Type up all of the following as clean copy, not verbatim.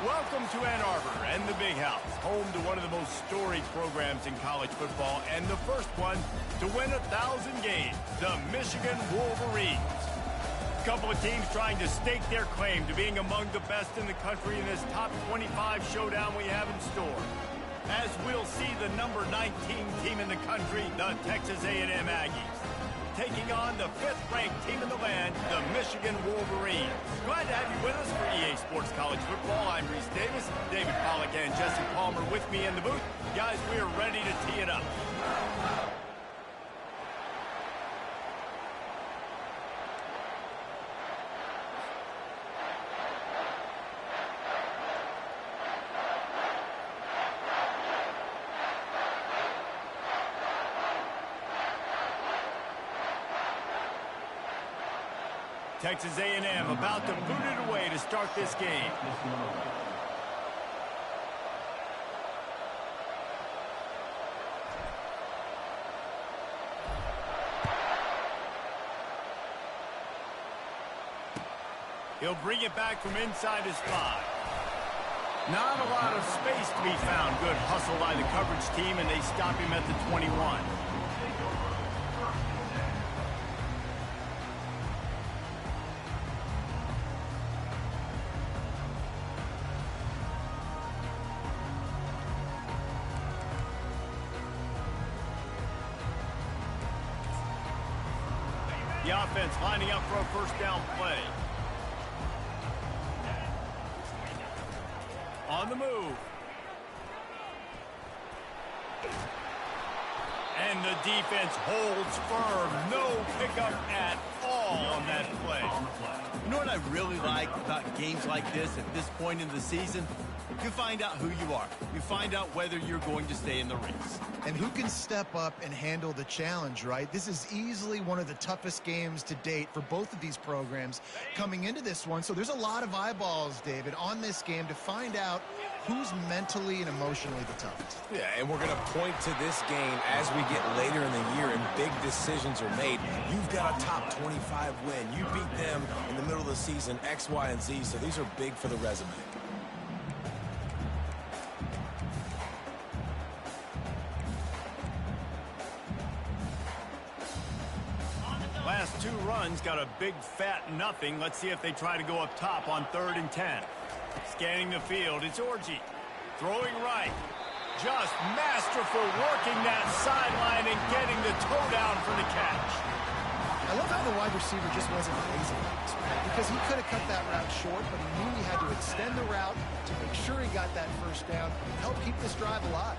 Welcome to Ann Arbor and the Big House, home to one of the most storied programs in college football and the first one to win 1,000 games, the Michigan Wolverines. A couple of teams trying to stake their claim to being among the best in the country in this top 25 showdown we have in store. As we'll see the number 19 team in the country, the Texas A&M Aggies, taking on the 5th-ranked team in the land, the Michigan Wolverines. Glad to have you with us for EA Sports College Football. I'm Reese Davis, David Pollack and Jesse Palmer with me in the booth. Guys, we are ready to tee it up. Texas A&M about to boot it away to start this game. He'll bring it back from inside his 5. Not a lot of space to be found. Good hustle by the coverage team, and they stop him at the 21. The offense lining up for a first down play. On the move. And the defense holds firm. No pickup at all on that play. You know what I really like about games like this at this point in the season? You find out who you are. You find out whether you're going to stay in the race. And who can step up and handle the challenge, right? This is easily one of the toughest games to date for both of these programs coming into this one. So there's a lot of eyeballs, David, on this game to find out who's mentally and emotionally the toughest. Yeah, and we're going to point to this game as we get later in the year and big decisions are made. You've got a top 25 win. You beat them in the middle of the season, X, Y, and Z, so these are big for the resume. Last 2 runs got a big fat nothing. Let's see if they try to go up top on 3rd and 10. Scanning the field, it's Orji. Throwing right. Just masterful working that sideline and getting the toe down for the catch. I love how the wide receiver just wasn't lazy because he could have cut that route short, but he knew he had to extend the route to make sure he got that first down and help keep this drive alive.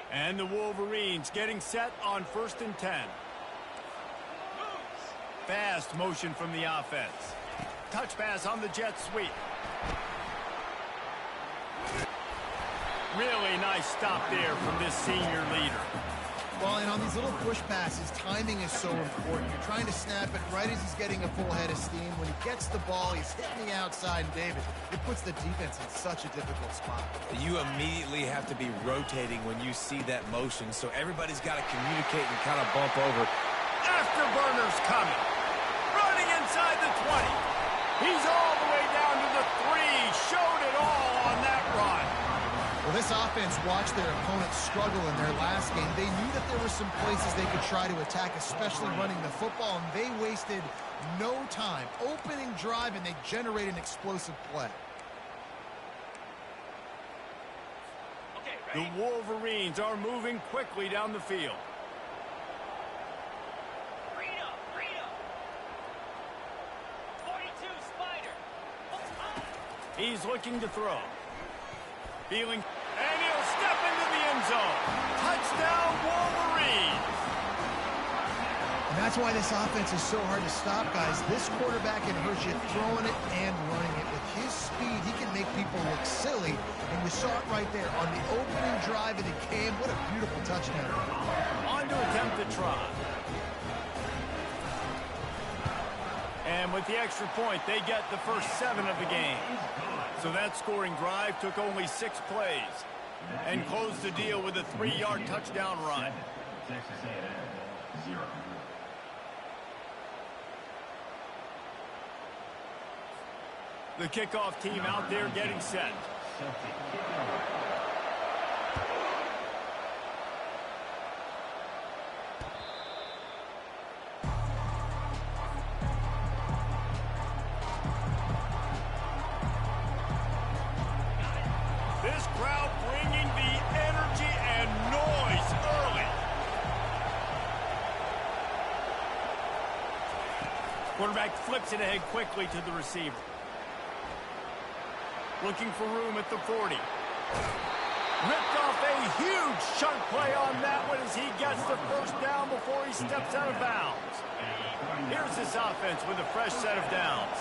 And the Wolverines getting set on 1st and 10. Fast motion from the offense. Touch pass on the jet sweep. Really nice stop there from this senior leader. Well, and on these little push passes, timing is so important. You're trying to snap it right as he's getting a full head of steam. When he gets the ball, he's hitting the outside, and David, it puts the defense in such a difficult spot. You immediately have to be rotating when you see that motion, so everybody's got to communicate and kind of bump over. Afterburner's coming. Running inside the 20. He's all the way down to the 3. Showed it all on that run. Well, this offense watched their opponents struggle in their last game. They knew that there were some places they could try to attack, especially running the football, and they wasted no time. Opening drive, and they generate an explosive play. The Wolverines are moving quickly down the field. He's looking to throw. Feeling, and he'll step into the end zone. Touchdown, Wolverines! And that's why this offense is so hard to stop, guys. This quarterback can hurt you throwing it and running it. With his speed, he can make people look silly. And we saw it right there on the opening drive, and it came. What a beautiful touchdown. On to attempt the try. And with the extra point, they get the first 7 of the game. So that scoring drive took only 6 plays and closed the deal with a 3-yard touchdown run. The kickoff team out there getting set. This crowd bringing the energy and noise early. Quarterback flips it ahead quickly to the receiver. Looking for room at the 40. Ripped off a huge chunk play on that one as he gets the first down before he steps out of bounds. Here's this offense with a fresh set of downs.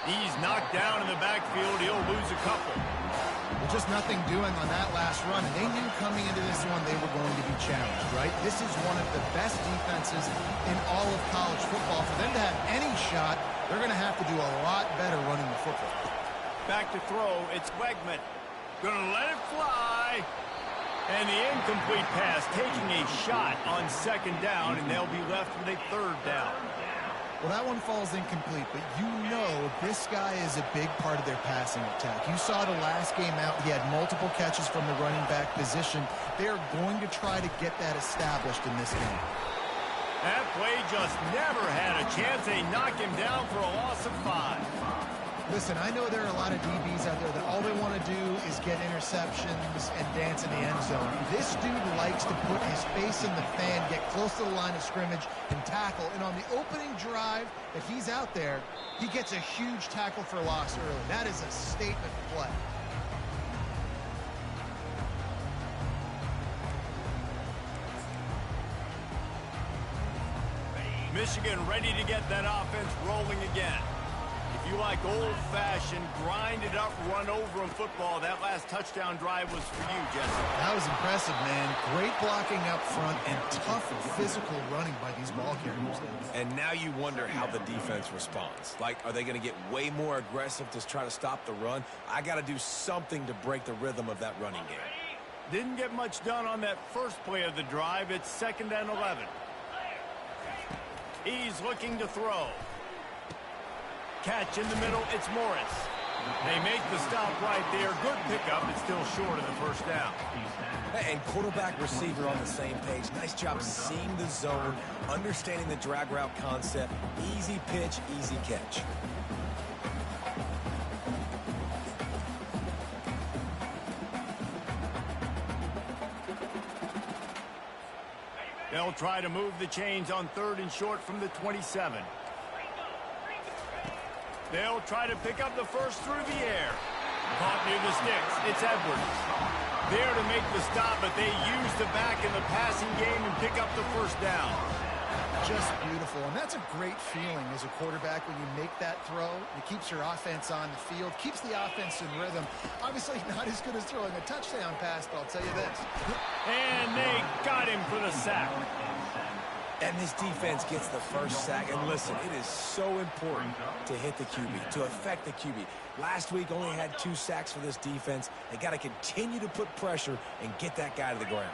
He's knocked down in the backfield. He'll lose a couple. Well, just nothing doing on that last run, and they knew coming into this one they were going to be challenged, right? This is one of the best defenses in all of college football. For them to have any shot, they're going to have to do a lot better running the football. Back to throw, it's Wegman. Gonna let it fly. And the incomplete pass taking a shot on 2nd down, and they'll be left with a 3rd down. Well, that one falls incomplete, but you know this guy is a big part of their passing attack. You saw the last game out. He had multiple catches from the running back position. They're going to try to get that established in this game. That play just never had a chance. They knock him down for a loss of 5. Listen, I know there are a lot of DBs out there that all they want to do is get interceptions and dance in the end zone. This dude likes to put his face in the fan, get close to the line of scrimmage, and tackle. And on the opening drive that he's out there, he gets a huge tackle for loss early. That is a statement play. Michigan ready to get that offense rolling again. If you like old-fashioned, grind-it-up, run-over-'em football, that last touchdown drive was for you, Jesse. That was impressive, man. Great blocking up front and tough physical running by these ball carriers. And now you wonder how the defense responds. Like, are they going to get way more aggressive to try to stop the run? I got to do something to break the rhythm of that running game. Didn't get much done on that first play of the drive. It's 2nd and 11. He's looking to throw. Catch in the middle, it's Morris. They make the stop right there. Good pickup, it's still short of the first down. And quarterback receiver on the same page. Nice job seeing the zone, understanding the drag route concept. Easy pitch, easy catch. They'll try to move the chains on 3rd and short from the 27. They'll try to pick up the first through the air. Caught near the sticks. It's Edwards. There to make the stop, but they use the back in the passing game and pick up the first down. Just beautiful, and that's a great feeling as a quarterback when you make that throw. It keeps your offense on the field, keeps the offense in rhythm. Obviously not as good as throwing a touchdown pass, but I'll tell you this. And they got him for the sack. And this defense gets the first sack. And listen, it is so important to hit the QB, to affect the QB. Last week only had 2 sacks for this defense. They got to continue to put pressure and get that guy to the ground.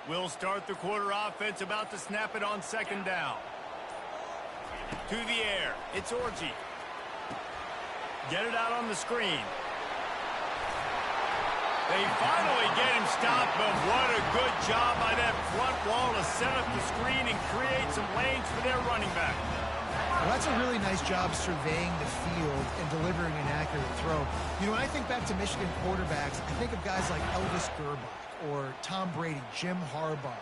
We'll start the quarter offense, about to snap it on second down. To the air, it's Orji. Get it out on the screen. They finally get him stopped, but what a good job by that front wall to set up the screen and create some lanes for their running back. Well, that's a really nice job surveying the field and delivering an accurate throw. You know, when I think back to Michigan quarterbacks, I think of guys like Elvis Gerbach or Tom Brady, Jim Harbaugh,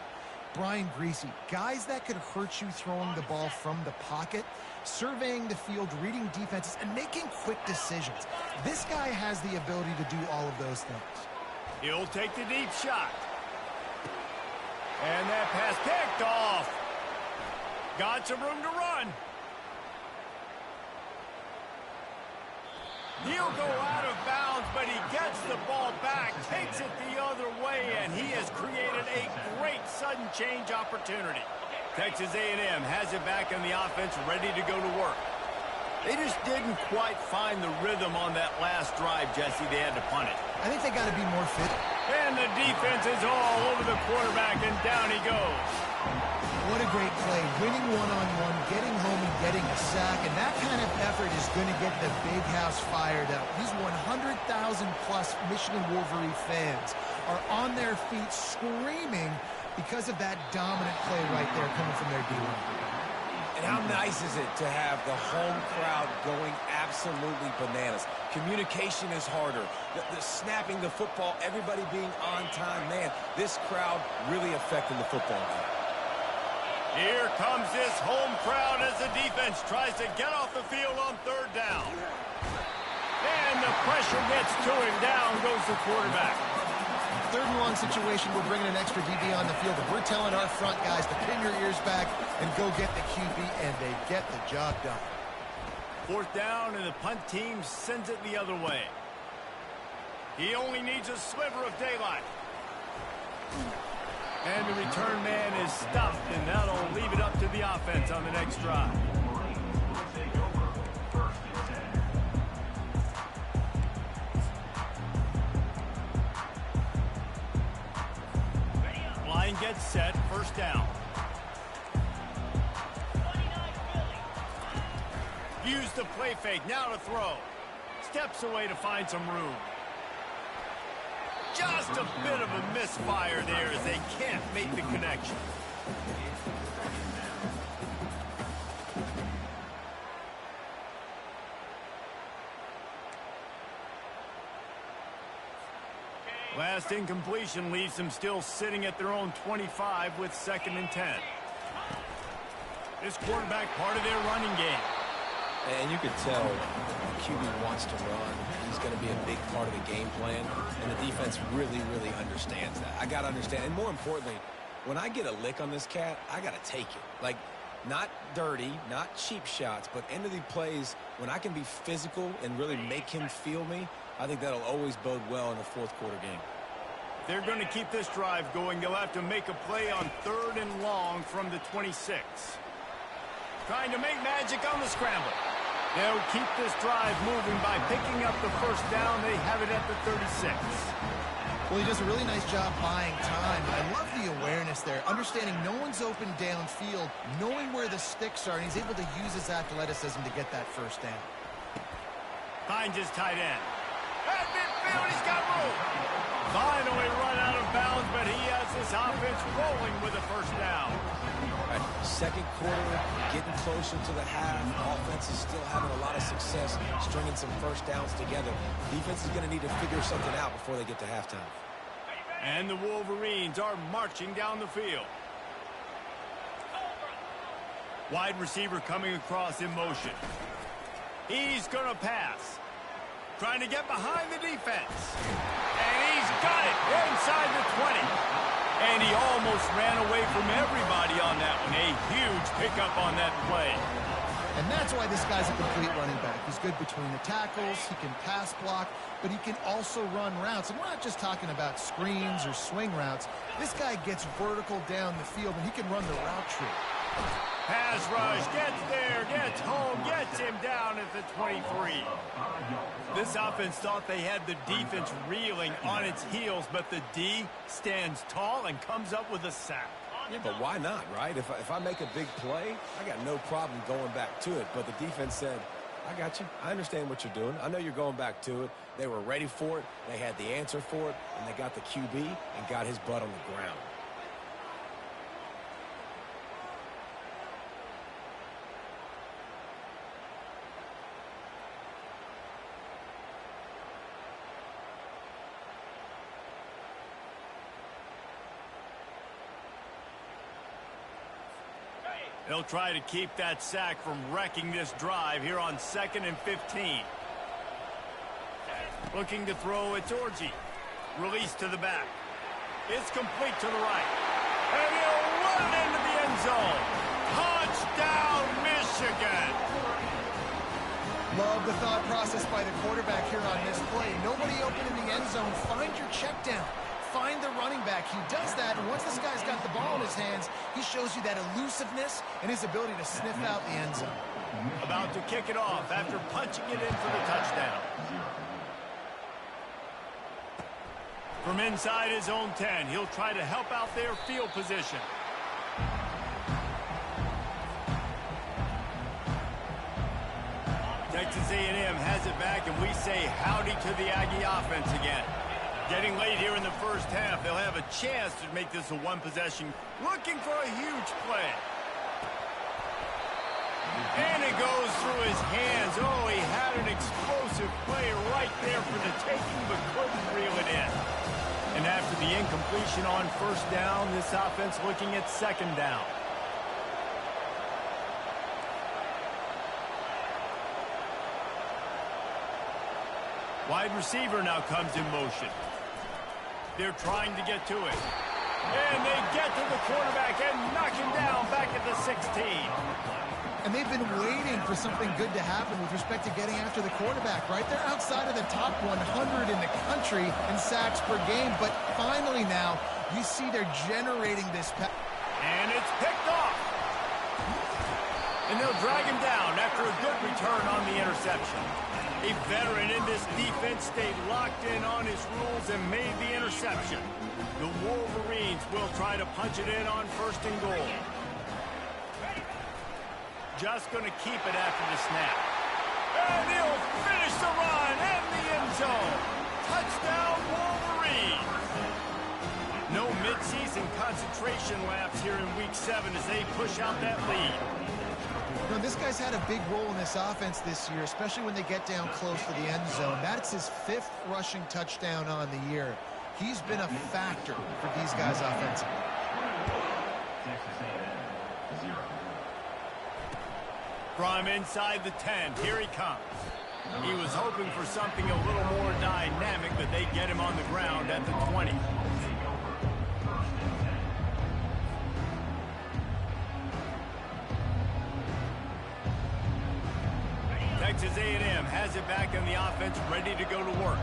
Brian Griese, guys that could hurt you throwing the ball from the pocket, surveying the field, reading defenses, and making quick decisions. This guy has the ability to do all of those things. He'll take the deep shot. And that pass picked off. Got some room to run. He'll go out of bounds, but he gets the ball back, takes it the other way, and he has created a great sudden change opportunity. Texas A&M has it back in the offense, ready to go to work. They just didn't quite find the rhythm on that last drive, Jesse. They had to punt it. I think they got to be more fit. And the defense is all over the quarterback, and down he goes. What a great play. Winning one-on-one, getting home and getting a sack, and that kind of effort is going to get the big house fired up. These 100,000-plus Michigan Wolverine fans are on their feet screaming because of that dominant play right there coming from their D1. And how nice is it to have the home crowd going absolutely bananas? Communication is harder. The snapping the football, everybody being on time. Man, this crowd really affecting the football game. Here comes this home crowd as the defense tries to get off the field on third down. And the pressure gets to him. Down goes the quarterback. Third and long situation, we're bringing an extra DB on the field, but we're telling our front guys to pin your ears back and go get the QB, and they get the job done. Fourth down, and the punt team sends it the other way. He only needs a sliver of daylight. And the return man is stopped, and that'll leave it up to the offense on the next drive. Line gets set, first down. Views the play fake, now to throw. Steps away to find some room. Just a bit of a misfire there as they can't make the connection. Last incompletion leaves them still sitting at their own 25 with 2nd and 10. This quarterback part of their running game. And you could tell the QB wants to run. He's going to be a big part of the game plan, and the defense really, really understands that. I got to understand, and more importantly, when I get a lick on this cat, I got to take it. Like, not dirty, not cheap shots, but end of the plays, when I can be physical and really make him feel me, I think that'll always bode well in the fourth quarter game. They're going to keep this drive going. They'll have to make a play on 3rd and long from the 26. Trying to make magic on the scramble. They'll keep this drive moving by picking up the first down. They have it at the 36. Well, he does a really nice job buying time. I love the awareness there, understanding no one's open downfield, knowing where the sticks are, and he's able to use his athleticism to get that first down. Finds his tight end. At midfield, he's got room. Finally run out of bounds, but he has this offense rolling with a first down. All right, second quarter, getting closer to the half. Offense is still having a lot of success stringing some first downs together. Defense is going to need to figure something out before they get to halftime. And the Wolverines are marching down the field. Wide receiver coming across in motion. He's going to pass. Trying to get behind the defense. And he's got it inside the 20. And he almost ran away from everybody on that one. A huge pickup on that play. And that's why this guy's a complete running back. He's good between the tackles, he can pass block, but he can also run routes. And we're not just talking about screens or swing routes. This guy gets vertical down the field, and he can run the route tree. Pass rush, gets there, gets home, gets him down at the 23. This offense thought they had the defense reeling on its heels, but the D stands tall and comes up with a sack. Yeah, but why not, right? If I make a big play, I got no problem going back to it. But the defense said, I got you. I understand what you're doing. I know you're going back to it. They were ready for it. They had the answer for it. And they got the QB and got his butt on the ground. They'll try to keep that sack from wrecking this drive here on 2nd and 15. Looking to throw, it's Orji. Release to the back. It's complete to the right. And he'll run it into the end zone. Touchdown, Michigan! Love the thought process by the quarterback here on this play. Nobody open in the end zone. Find your check down. Find the running back. He does that, and once this guy's got the ball in his hands, he shows you that elusiveness and his ability to sniff out the end zone. About to kick it off after punching it in for the touchdown. From inside his own 10, he'll try to help out their field position. Texas A&M has it back, and we say howdy to the Aggie offense again. Getting late here in the first half, they'll have a chance to make this a one-possession, looking for a huge play. And it goes through his hands. Oh, he had an explosive play right there for the taking, but couldn't reel it in. And after the incompletion on first down, this offense looking at second down. Wide receiver now comes in motion. They're trying to get to it. And they get to the quarterback and knock him down back at the 16. And they've been waiting for something good to happen with respect to getting after the quarterback, right? They're outside of the top 100 in the country in sacks per game, but finally now you see they're generating this pass. And it's picked off. And they'll drag him down after a good return on the interception. A veteran in this defense stayed locked in on his rules and made the interception. The Wolverines will try to punch it in on 1st and goal. Just going to keep it after the snap. And he'll finish the run in the end zone. Touchdown, Wolverines. No midseason concentration laps here in Week 7 as they push out that lead. You know, this guy's had a big role in this offense this year, especially when they get down close to the end zone. That's his 5th rushing touchdown on the year. He's been a factor for these guys offensively. From inside the 10, here he comes. He was hoping for something a little more dynamic, but they get him on the ground at the 20. Texas A&M has it back in the offense, ready to go to work.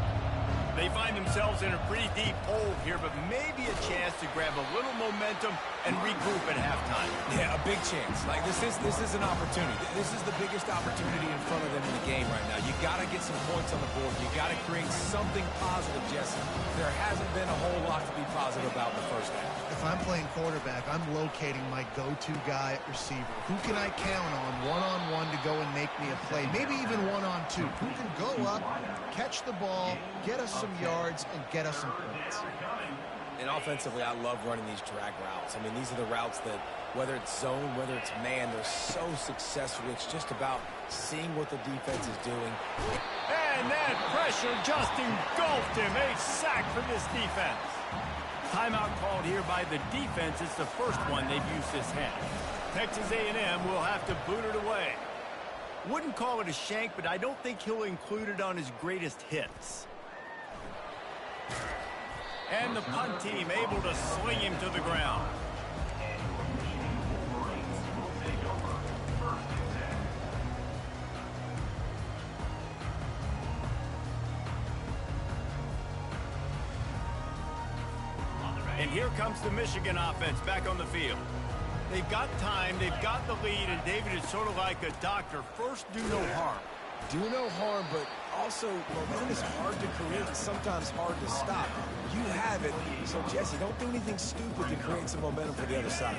They find themselves in a pretty deep hole here, but maybe a chance to grab a little momentum and regroup at halftime. Yeah, a big chance. Like, this is an opportunity. This is the biggest opportunity in front of them in the game right now. You got to get some points on the board. You got to create something positive, Jesse. There hasn't been a whole lot to be positive about the first half. If I'm playing quarterback, I'm locating my go-to guy at receiver. Who can I count on one-on-one to go and make me a play? Maybe even one-on-two. Who can go up, catch the ball, get us some yards, yards and get us some points. And offensively, I love running these drag routes. I mean, these are the routes that, whether it's zone, whether it's man, they're so successful. It's just about seeing what the defense is doing. And that pressure just engulfed him. A sack for this defense. Timeout called here by the defense. It's the first one they've used this half. Texas A&M will have to boot it away. Wouldn't call it a shank, but I don't think he'll include it on his greatest hits. And the punt team able to sling him to the ground. And here comes the Michigan offense back on the field. They've got time, they've got the lead, and David is sort of like a doctor. First, do no harm. Do no harm, but also momentum is hard to create and sometimes hard to stop. You have it, so Jesse, don't do anything stupid to create some momentum for the other side.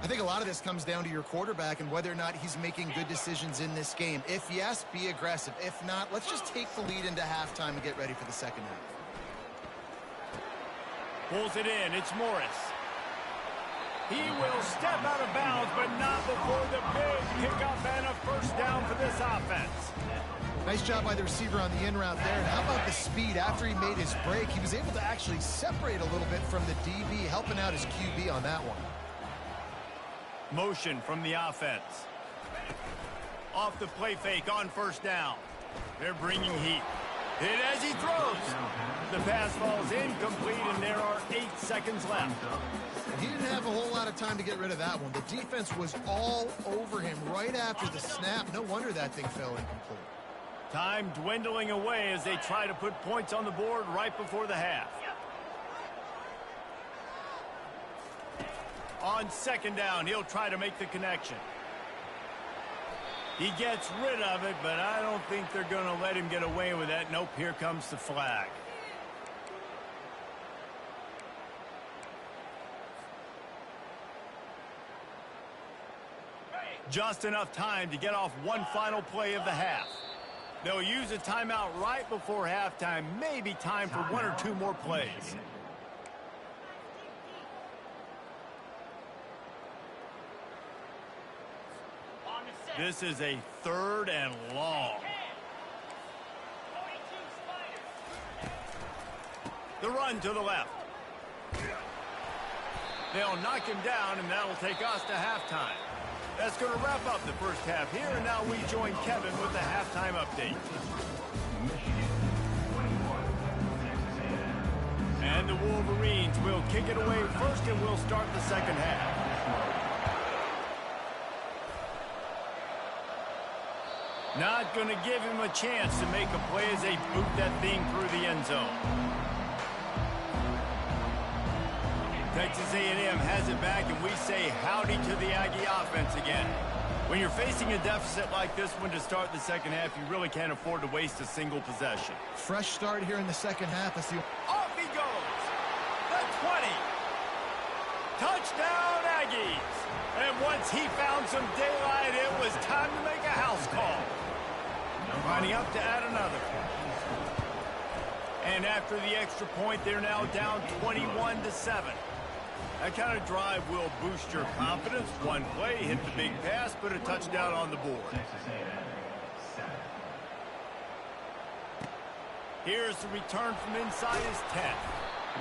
I think a lot of this comes down to your quarterback and whether or not he's making good decisions in this game. If yes, be aggressive. If not, let's just take the lead into halftime and get ready for the second half. Pulls it in. It's Morris. He will step out of bounds, but not before the big pickup and a first down for this offense. Nice job by the receiver on the in route there. And how about the speed? After he made his break, he was able to actually separate a little bit from the DB, helping out his QB on that one. Motion from the offense. Off the play fake on first down. They're bringing heat. Hit as he throws. The pass falls incomplete, and there are 8 seconds left. He didn't have a whole lot of time to get rid of that one. The defense was all over him right after the snap. No wonder that thing fell incomplete. Time dwindling away as they try to put points on the board right before the half. On second down, he'll try to make the connection. He gets rid of it, but I don't think they're going to let him get away with that. Nope, here comes the flag. Just enough time to get off one final play of the half. They'll use a timeout right before halftime. Maybe time for 1 or 2 more plays. This is a 3rd and long. The run to the left. They'll knock him down, and that'll take us to halftime. That's going to wrap up the first half here, and now we join Kevin with the halftime update. And the Wolverines will kick it away first, and we'll start the second half. Not going to give him a chance to make a play as they boot that thing through the end zone. Texas A&M has it back, and we say howdy to the Aggie offense again. When you're facing a deficit like this one to start the second half, you really can't afford to waste a single possession. Fresh start here in the second half. Off he goes. The 20. Touchdown, Aggies. And once he found some daylight, it was time to make a house call. Lining up to add another. And after the extra point, they're now down 21-7. That kind of drive will boost your confidence. One play, hit the big pass, put a touchdown on the board. Here's the return from inside his 10.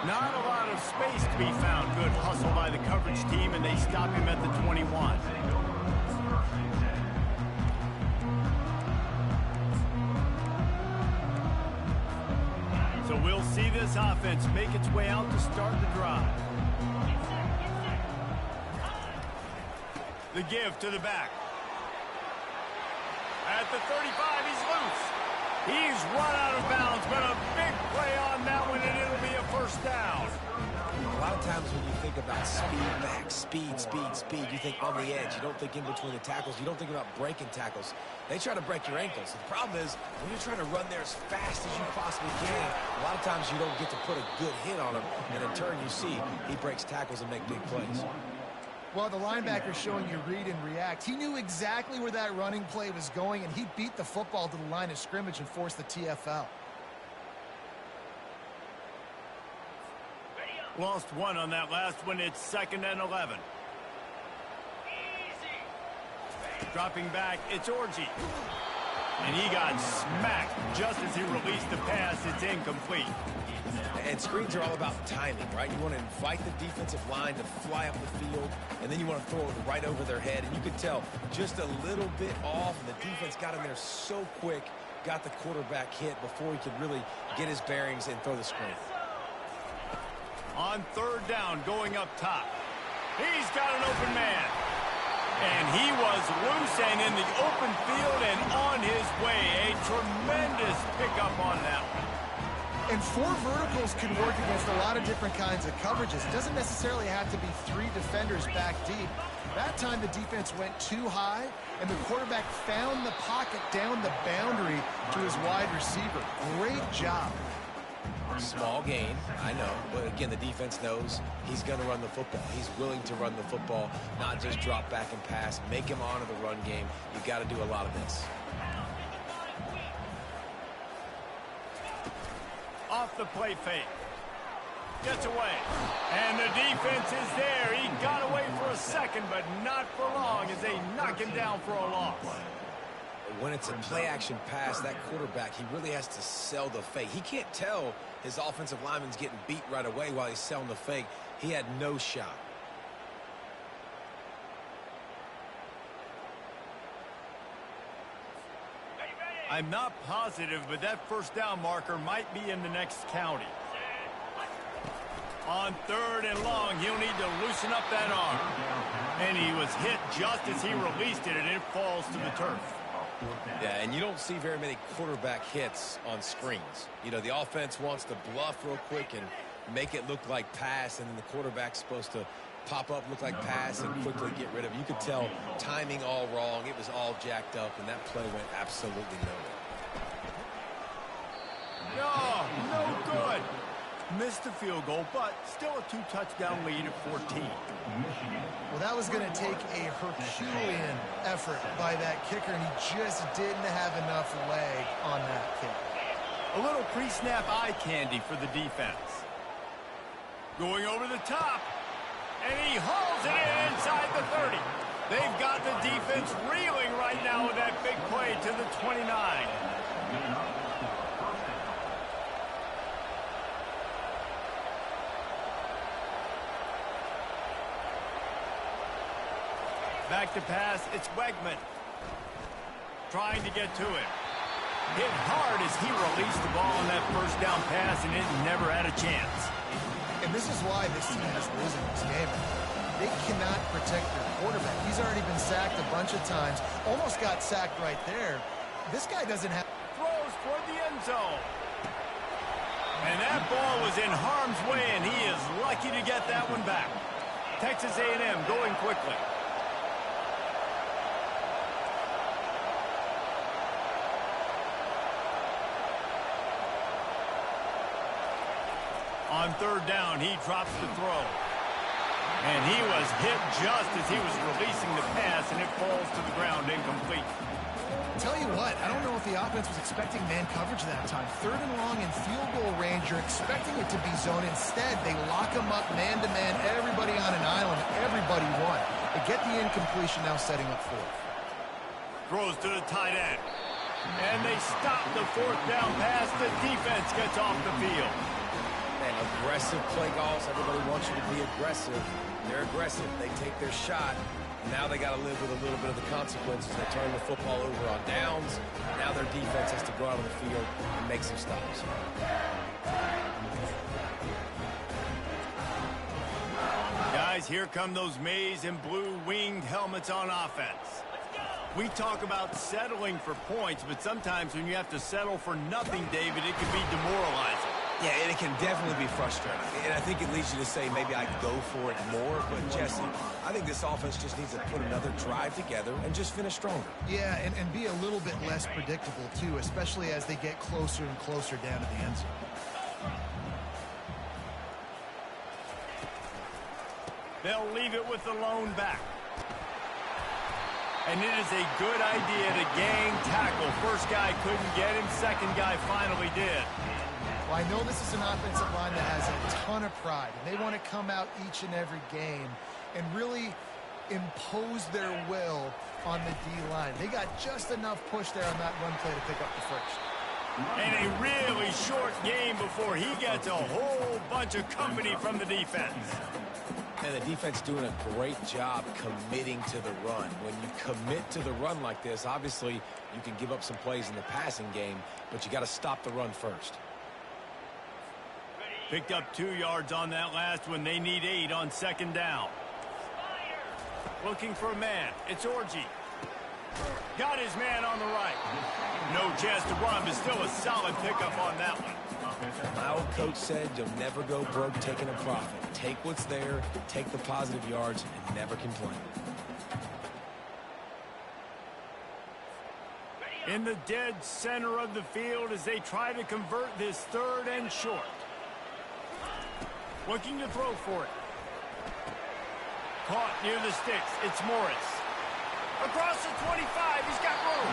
Not a lot of space to be found. Good hustle by the coverage team, and they stop him at the 21. So we'll see this offense make its way out to start the drive. The give to the back. At the 35, he's loose. He's run out of bounds, but a big play on that one, and it'll be a first down. A lot of times when you think about speed back, speed, you think on the edge. You don't think in between the tackles. You don't think about breaking tackles. They try to break your ankles. The problem is when you're trying to run there as fast as you possibly can, a lot of times you don't get to put a good hit on him, and in turn you see he breaks tackles and make big plays. Well, the linebacker's showing you read and react. He knew exactly where that running play was going, and he beat the football to the line of scrimmage and forced the TFL. Lost one on that last one. It's 2nd and 11. Dropping back, it's Orji. And he got smacked just as he released the pass. It's incomplete. And screens are all about timing, right? You want to invite the defensive line to fly up the field, and then you want to throw it right over their head. And you could tell just a little bit off, and the defense got in there so quick, got the quarterback hit before he could really get his bearings and throw the screen. On 3rd down, going up top. He's got an open man. And he was loose and in the open field and on his way. A tremendous pickup on that one. And 4 verticals can work against a lot of different kinds of coverages. It doesn't necessarily have to be 3 defenders back deep. That time the defense went too high, and the quarterback found the pocket down the boundary to his wide receiver. Great job. Small gain, I know, but again, the defense knows he's going to run the football. He's willing to run the football, not just drop back and pass, make him honor the run game. You got to do a lot of this. Off the play fake. Gets away. And the defense is there. He got away for a second, but not for long as they knock him down for a loss. When it's a play-action pass, that quarterback, he really has to sell the fake. He can't tell his offensive lineman's getting beat right away while he's selling the fake. He had no shot. I'm not positive, but that 1st down marker might be in the next county. On 3rd and long, he'll need to loosen up that arm. And he was hit just as he released it, and it falls to the turf. Yeah, and you don't see very many quarterback hits on screens. You know, the offense wants to bluff real quick and make it look like pass, and then the quarterback's supposed to pop up, look like pass, and quickly get rid of it. You could tell timing all wrong. It was all jacked up, and that play went absolutely nowhere. No good. Missed the field goal, but still a 2-touchdown lead at 14. Well, that was going to take a Herculean effort by that kicker, and he just didn't have enough leg on that kick. A little pre-snap eye candy for the defense. Going over the top, and he hauls it in inside the 30. They've got the defense reeling right now with that big play to the 29. Back to pass, it's Wegman. Trying to get to it. Hit hard as he released the ball on that 1st down pass, and it never had a chance. And this is why this team is losing this game. They cannot protect their quarterback. He's already been sacked a bunch of times. Almost got sacked right there. This guy doesn't have... Throws toward the end zone. And that ball was in harm's way, and he is lucky to get that one back. Texas A&M going quickly. On 3rd down, he drops the throw. And he was hit just as he was releasing the pass, and it falls to the ground incomplete. Tell you what, I don't know if the offense was expecting man coverage that time. 3rd and long in field goal range, you're expecting it to be zone. Instead, they lock him up man-to-man, everybody on an island, everybody won. They get the incompletion, now setting up 4th. Throws to the tight end. And they stop the 4th down pass. The defense gets off the field. And aggressive play calls. Everybody wants you to be aggressive. They're aggressive. They take their shot. Now they got to live with a little bit of the consequences. They turn the football over on downs. Now their defense has to go out on the field and make some stops. Guys, here come those maize and blue winged helmets on offense. We talk about settling for points, but sometimes when you have to settle for nothing, David, it can be demoralizing. Yeah, and it can definitely be frustrating. And I think it leads you to say maybe I go for it more. But, Jesse, I think this offense just needs to put another drive together and just finish stronger. Yeah, and be a little bit less predictable, too, especially as they get closer and closer down to the end zone. They'll leave it with the lone back. And it is a good idea to gang tackle. First guy couldn't get him. Second guy finally did. Well, I know this is an offensive line that has a ton of pride, and they want to come out each and every game and really impose their will on the D-line. They got just enough push there on that run play to pick up the first. And a really short game before he gets a whole bunch of company from the defense. And the defense doing a great job committing to the run. When you commit to the run like this, obviously you can give up some plays in the passing game, but you got to stop the run first. Picked up 2 yards on that last one. They need 8 on second down. Looking for a man. It's Orji. Got his man on the right. No chance to run, but still a solid pickup on that one. My old coach said you'll never go broke taking a profit. Take what's there, take the positive yards, and never complain. In the dead center of the field as they try to convert this 3rd and short. Looking to throw for it. Caught near the sticks. It's Morris. Across the 25. He's got room.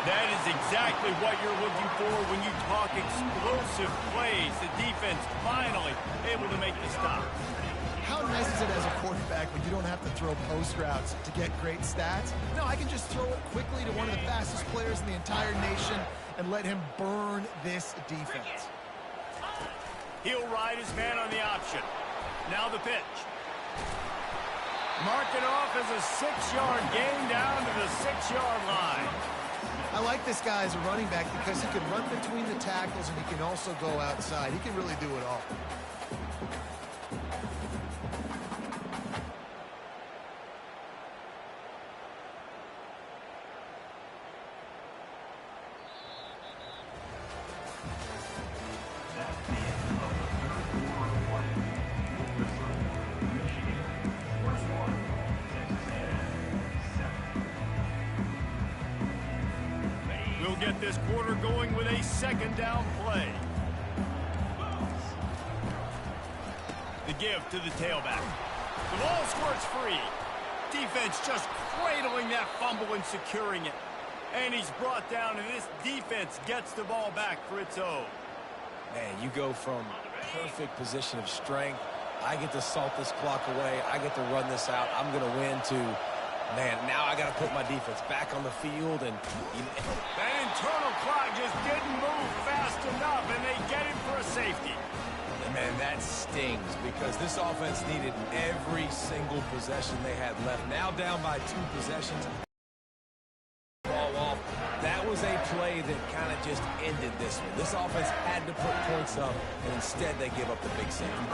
That is exactly what you're looking for when you talk explosive plays. The defense finally able to make the stop. How nice is it as a quarterback when you don't have to throw post routes to get great stats? No, I can just throw it quickly to one of the fastest players in the entire nation and let him burn this defense. He'll ride his man on the option. Now the pitch. Mark it off as a 6-yard gain down to the 6-yard line. I like this guy as a running back because he can run between the tackles and he can also go outside. He can really do it all. Get this quarter going with a 2nd down play. The give to the tailback. The ball squirts free. Defense just cradling that fumble and securing it. And he's brought down, and this defense gets the ball back for its own. Man, you go from perfect position of strength. I get to salt this clock away. I get to run this out. I'm going to win to... Man, now I got to put my defense back on the field, and that internal clock just didn't move fast enough, and they get him for a safety. And man, that stings because this offense needed every single possession they had left. Now down by 2 possessions. Ball off. That was a play that kind of just ended this one. This offense had to put points up, and instead they give up the big safety.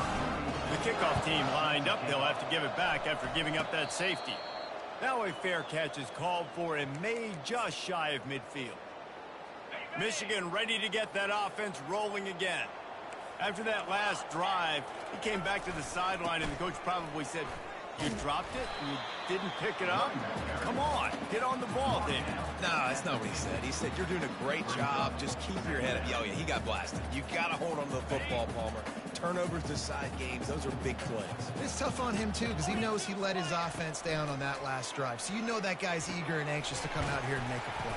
The kickoff team lined up. They'll have to give it back after giving up that safety. Now a fair catch is called for and made just shy of midfield. Michigan ready to get that offense rolling again. After that last drive, he came back to the sideline, and the coach probably said, "You dropped it? You didn't pick it up? Come on, get on the ball, David." No, that's not what he said. He said, "You're doing a great job. Just keep your head up." Oh, yeah, he got blasted. You got to hold on to the football, Palmer. Turnovers decide games. Those are big plays. It's tough on him, too, because he knows he let his offense down on that last drive. So you know that guy's eager and anxious to come out here and make a play.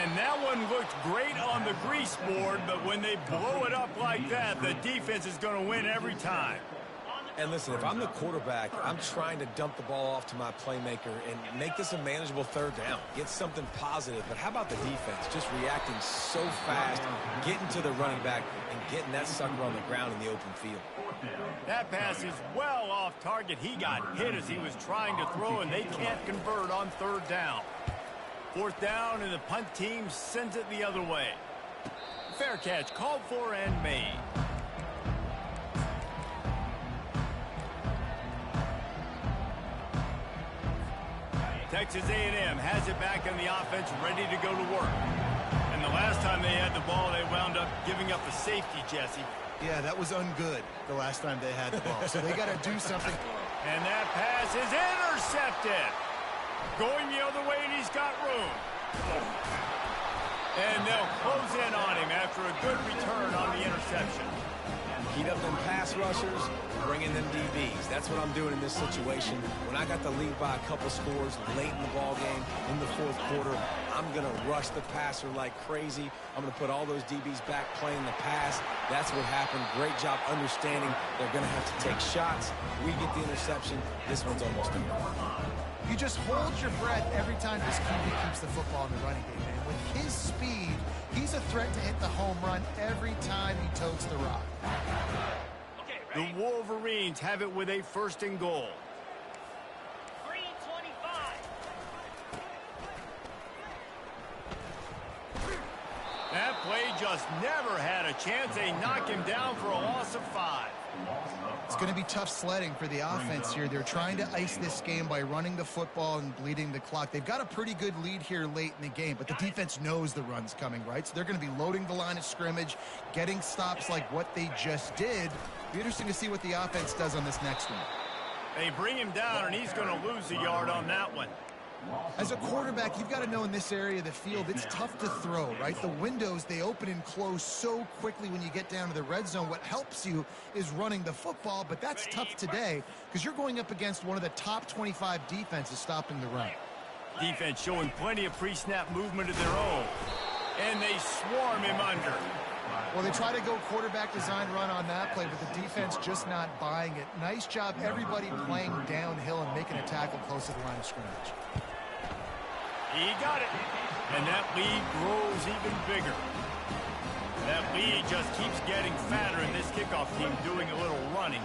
And that one looked great on the grease board, but when they blow it up like that, the defense is going to win every time. And listen, if I'm the quarterback, I'm trying to dump the ball off to my playmaker and make this a manageable 3rd down. Get something positive. But how about the defense? Just reacting so fast, getting to the running back, and getting that sucker on the ground in the open field. That pass is well off target. He got hit as he was trying to throw, and they can't convert on 3rd down. 4th down, and the punt team sends it the other way. Fair catch called for and made. Texas A&M has it back on the offense, ready to go to work. And the last time they had the ball, they wound up giving up a safety, Jesse. Yeah, that was ungood the last time they had the ball. So they got to do something. And that pass is intercepted. Going the other way, and he's got room. And they'll close in on him after a good return on the interception. Heat up them pass rushers, bring in them DBs. That's what I'm doing in this situation. When I got the lead by a couple scores late in the ball game, in the fourth quarter, I'm going to rush the passer like crazy. I'm going to put all those DBs back playing the pass. That's what happened. Great job understanding they're going to have to take shots. We get the interception. This one's almost over. You just hold your breath every time this QB keeps the football in the running game, man. With his speed, he's a threat to hit the home run every time he totes the rock. The Wolverines have it with a 1st and goal. 3:25. That play just never had a chance. They knock him down for a loss of 5. It's going to be tough sledding for the offense here. They're trying to ice this game by running the football and bleeding the clock. They've got a pretty good lead here late in the game, but the defense knows the run's coming, right? So they're going to be loading the line of scrimmage, getting stops like what they just did. Be interesting to see what the offense does on this next one. They bring him down, and he's going to lose a yard on that one. As a quarterback, you've got to know in this area of the field, it's tough to throw, right? The windows, they open and close so quickly when you get down to the red zone. What helps you is running the football, but that's tough today because you're going up against one of the top 25 defenses stopping the run. Defense showing plenty of pre-snap movement of their own, and they swarm him under. Well, they try to go quarterback design run on that play, but the defense just not buying it. Nice job, everybody playing downhill and making a tackle close to the line of scrimmage. He got it, and that lead grows even bigger. That lead just keeps getting fatter, and this kickoff team doing a little running.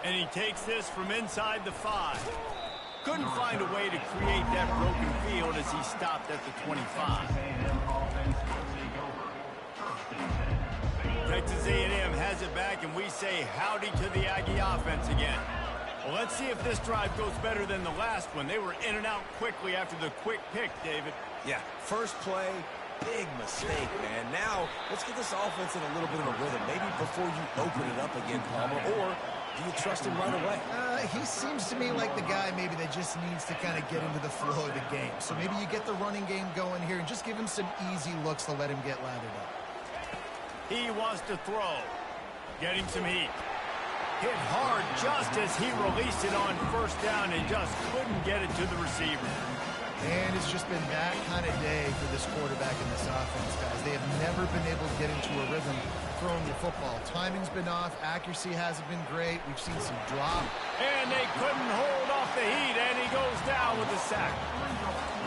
And he takes this from inside the 5. Couldn't find a way to create that broken field as he stopped at the 25. Texas A&M has it back, and we say howdy to the Aggie offense again. Well, let's see if this drive goes better than the last one. They were in and out quickly after the quick pick, David. Yeah, first play, big mistake, man. Now, let's get this offense in a little bit of a rhythm. Maybe before you open it up again, Palmer, or do you trust him right away? He seems to me like the guy maybe that just needs to kind of get into the flow of the game. So maybe you get the running game going here and just give him some easy looks to let him get lathered up. He wants to throw. Getting some heat. Hit hard just as he released it on 1st down and just couldn't get it to the receiver. And it's just been that kind of day for this quarterback and this offense, guys. They have never been able to get into a rhythm throwing the football. Timing's been off. Accuracy hasn't been great. We've seen some drop. And they couldn't hold off the heat, and he goes down with a sack.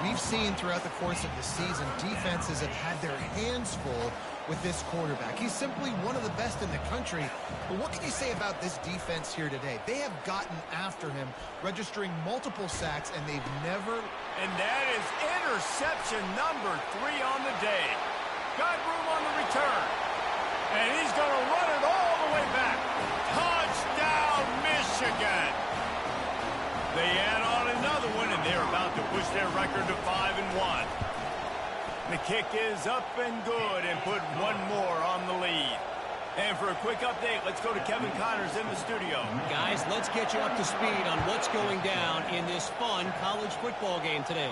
We've seen throughout the course of the season, defenses have had their hands full with this quarterback. He's simply one of the best in the country. But what can you say about this defense here today? They have gotten after him, registering multiple sacks, and they've never... And that is interception number 3 on the day. Got room on the return. And he's going to run it all the way back. Touchdown, Michigan. They add on another one, and they're about to push their record to 5-1. The kick is up and good and put one more on the lead. And for a quick update, let's go to Kevin Connors in the studio. Guys, let's get you up to speed on what's going down in this fun college football game today.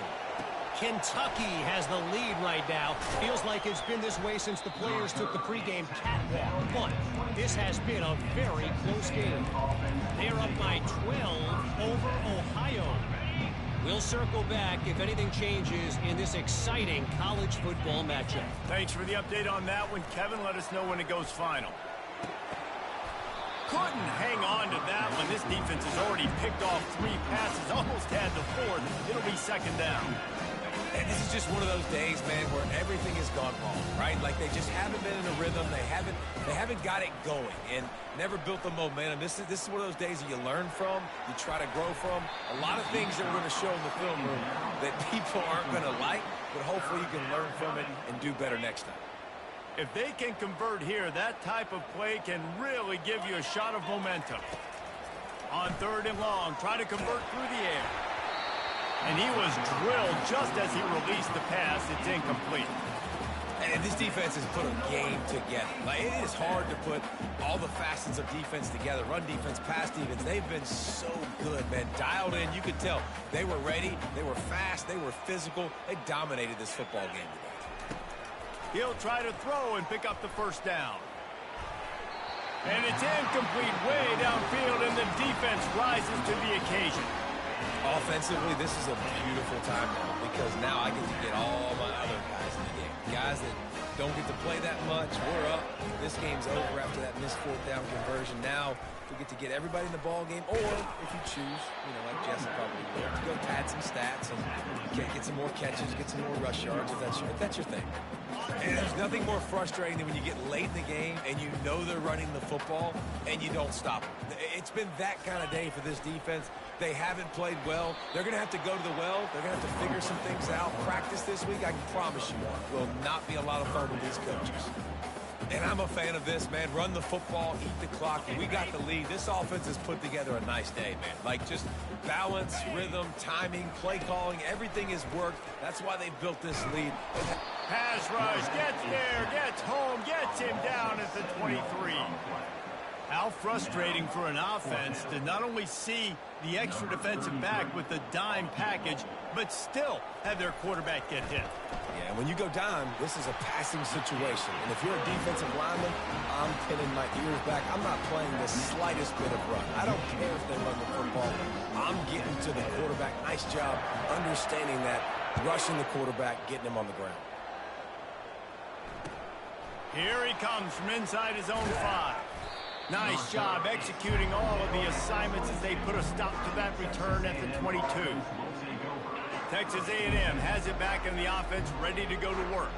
Kentucky has the lead right now. Feels like it's been this way since the players took the pregame catwalk. But this has been a very close game. They're up by 12 over Ohio. We'll circle back if anything changes in this exciting college football matchup. Thanks for the update on that one, Kevin. Let us know when it goes final. Couldn't hang on to that one. This defense has already picked off 3 passes, almost had the 4th. It'll be 2nd down. And this is just one of those days, man, where everything has gone wrong, right? Like they just haven't been in a rhythm. They haven't got it going and never built the momentum. This is one of those days that you learn from, you try to grow from. A lot of things that we're going to show in the film room that people aren't going to like, but hopefully you can learn from it and do better next time. If they can convert here, that type of play can really give you a shot of momentum. On 3rd and long, try to convert through the air. And he was drilled just as he released the pass. It's incomplete. And this defense has put a game together. Like, it is hard to put all the facets of defense together. Run defense, pass defense. They've been so good, man. Dialed in. You could tell they were ready. They were fast. They were physical. They dominated this football game today. He'll try to throw and pick up the first down. And it's incomplete way downfield, and the defense rises to the occasion. Offensively, this is a beautiful time now because now I get to get all my other guys in the game. Guys that don't get to play that much. We're up. This game's over after that missed fourth down conversion. Now we get to get everybody in the ball game, or if you choose, like Jesse probably will, to go pad some stats and get some more catches, get some more rush yards if that's your thing. And there's nothing more frustrating than when you get late in the game and you know they're running the football and you don't stop them. It's been that kind of day for this defense. They haven't played well. They're going to have to go to the well. They're going to have to figure some things out. Practice this week, I can promise you, will not be a lot of fun with these coaches. And I'm a fan of this, man. Run the football, eat the clock. We got the lead. This offense has put together a nice day, man. Like just balance, rhythm, timing, play calling, everything has worked. That's why they built this lead. Pass rush, gets there, gets home, gets him down at the 23. How frustrating for an offense to not only see the extra defensive back with the dime package, but still have their quarterback get hit. Yeah, when you go dime, this is a passing situation. And if you're a defensive lineman, I'm pinning my ears back. I'm not playing the slightest bit of run. I don't care if they run the football. I'm getting to the quarterback. Nice job understanding that, rushing the quarterback, getting him on the ground. Here he comes from inside his own 5. Nice job executing all of the assignments as they put a stop to that return at the 22. Texas A&M has it back in the offense, ready to go to work.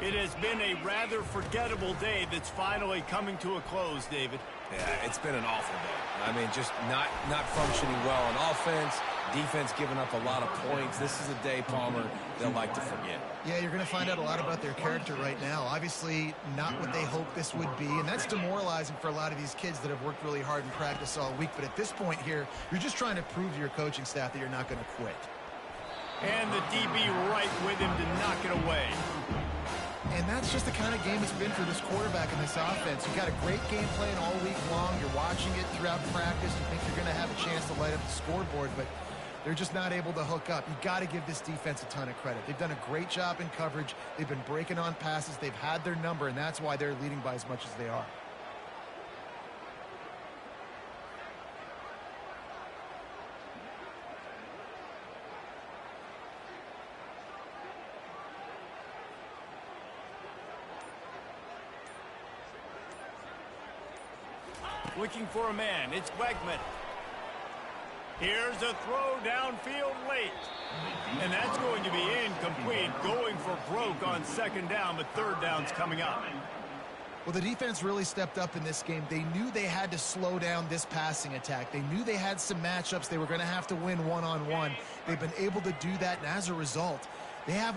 It has been a rather forgettable day that's finally coming to a close, David. Yeah, it's been an awful day. I mean, just not functioning well on offense, defense giving up a lot of points. This is a day, Palmer, they'll like to forget. Yeah, you're going to find out a lot about their character right now. Obviously, not what they hoped this would be, and that's demoralizing for a lot of these kids that have worked really hard in practice all week. But at this point here, you're just trying to prove to your coaching staff that you're not going to quit. And the DB right with him to knock it away. And that's just the kind of game it's been for this quarterback in this offense. You've got a great game plan all week long. You're watching it throughout practice. You think you're going to have a chance to light up the scoreboard, but they're just not able to hook up. You got to give this defense a ton of credit. They've done a great job in coverage. They've been breaking on passes. They've had their number, and that's why they're leading by as much as they are. Looking for a man. It's Wegman. Here's a throw downfield late. And that's going to be incomplete. Going for broke on second down, but third down's coming up. Well, the defense really stepped up in this game. They knew they had to slow down this passing attack. They knew they had some matchups they were going to have to win one-on-one. They've been able to do that, and as a result, they haven't